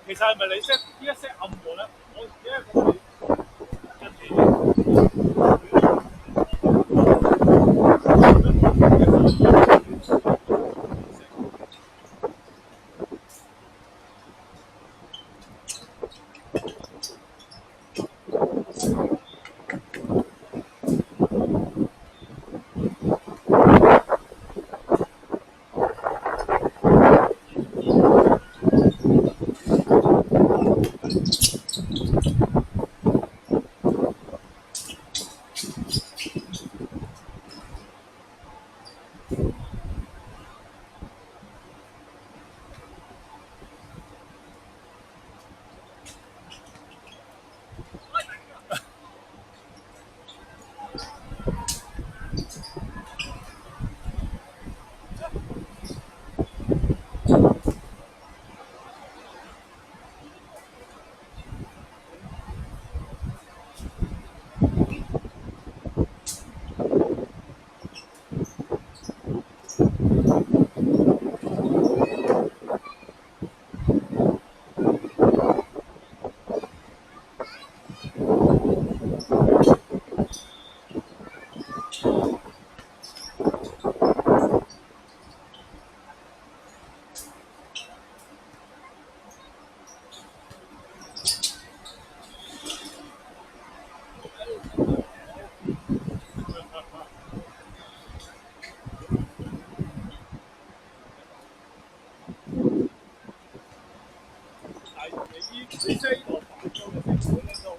其實係咪你 set 呢一 set 暗號咧？我因為我近期你 set 呢個反裝嘅成本咧都好。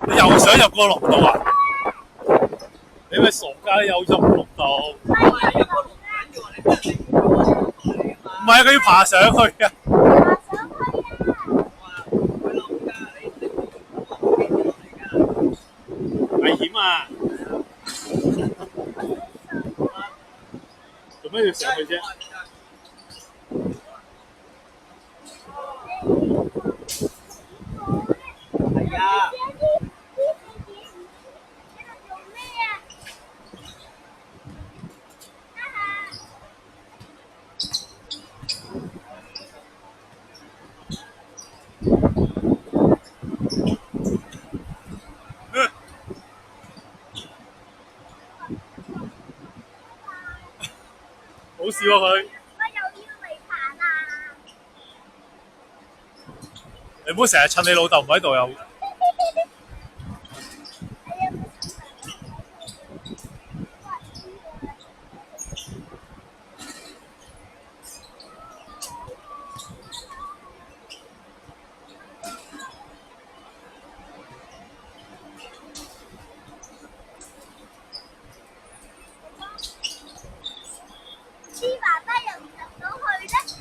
你又想入個龍道啊？你咪傻㗎！又入龍道？唔係，佢要爬上去啊！危險啊！做咩要上去啫？係啊！好笑啊佢！你唔好成日趁你老豆唔喺度又。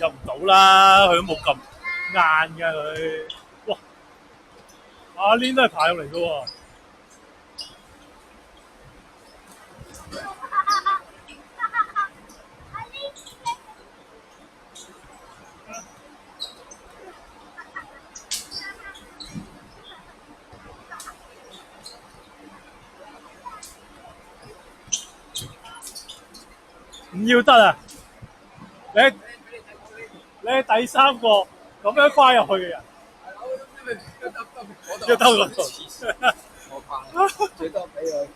入唔到啦，佢都冇撳硬㗎佢。哇！阿 Lin 都係爬入嚟嘅喎。唔要得啊！你係第3個咁樣翻入去嘅人，要兜嗰度。我怕，最多俾佢。唔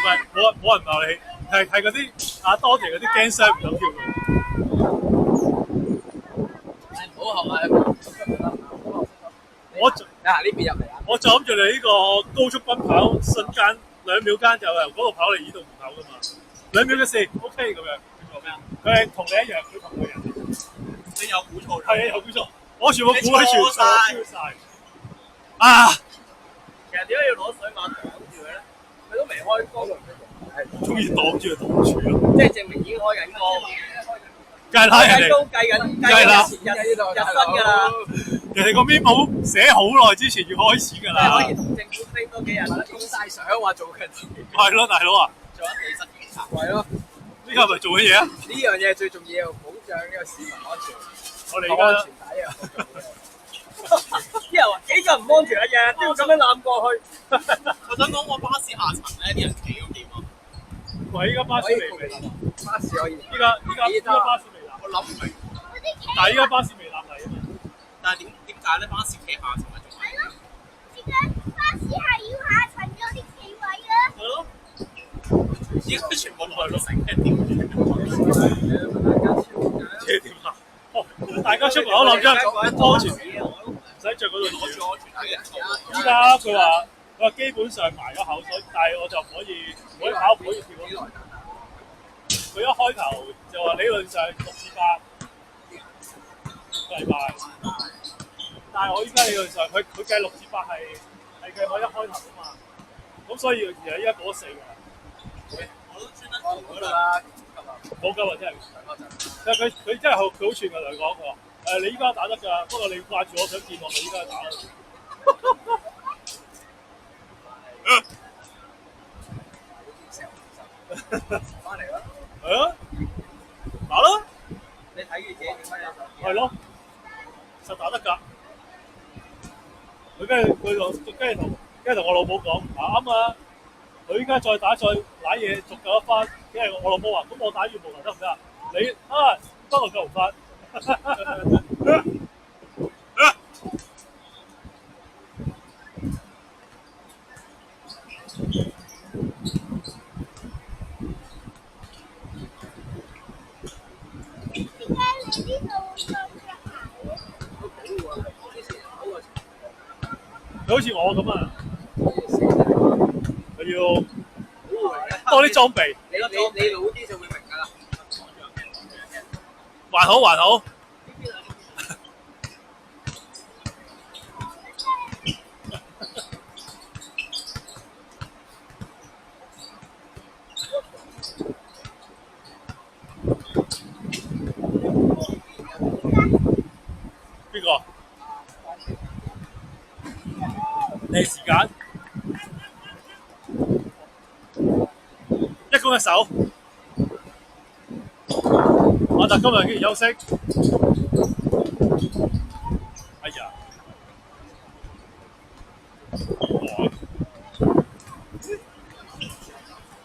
係冇人鬧你，係嗰啲當地嗰啲驚傷唔敢跳嘅。唔好學啊！我你行呢邊入嚟啊！我就諗住你呢個高速奔跑，瞬間2秒間就由嗰度跑嚟呢度門口噶嘛，2秒嘅事 ，OK 咁樣。佢做咩啊？佢係同你一樣，佢同個人。你有估錯？係啊，有估錯。我全部估喺全數晒。啊！其實點解要攞水馬擋住佢咧？佢都未開工，終於擋住就擋住咯。即係證明已經開緊工。梗係啦，人哋計緊日薪㗎啦。人哋個 memo 寫好耐之前要開始㗎啦。可以同政府傾多幾日啦，影晒相話做緊自己。係咯，大佬啊！做緊地質檢查。係咯。呢個係咪做緊嘢啊？呢樣嘢最重要，保障呢個市民安全。我哋而家。啲人話幾個唔安全啊，日日都要咁樣攬過去。我想講，我巴士下層咧，啲人企到點啊？喂，依家巴士未立，巴士可以。依家巴士未立，我諗唔明。但係依家巴士未立嚟啊嘛。但係點解咧？巴士企下層係仲係？係咯，而家巴士係要下層嗰啲企位啊。係咯。而家全部內陸城係點？車點啊？哦，大家出門口諗張安全衣，唔使着嗰度攞住安全帶嘅。依家佢話基本上埋咗口水，但係我就唔可以跑，唔可以跳咯。佢一開頭就話理論上6至8個禮拜，但係我依家理論上佢計6至8係計我一開頭啊嘛，咁所以其實依家過咗4㗎。我都專登做咗啦。冇急啊，真係。但係佢真係佢好串㗎，同佢講佢話你依家打得㗎，不過你掛住我想見我，咪依家打咯。翻嚟啦。係啊，打啦。你睇住自己點樣有手機。係咯，實打得㗎。佢跟住同我老母講啱啊！佢依家再打再攋嘢，續夠一番。跟住我老母話：咁我打羽毛球得唔得啊？你不過夠唔翻。點解你呢度會咁嘅鞋？佢好似我咁啊，佢要多啲裝備。你老啲就會明㗎啦。還好還好。邊個？你時間一公一手。我就今日竟然休息。哎呀！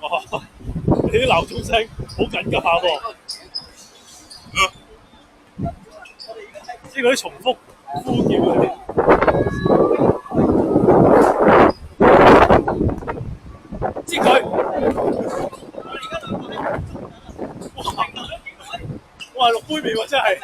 哇！你啲鬧鐘聲好緊急下喎。知嗰啲重複呼叫嗰啲。知佢。哇！6杯麵喎真係。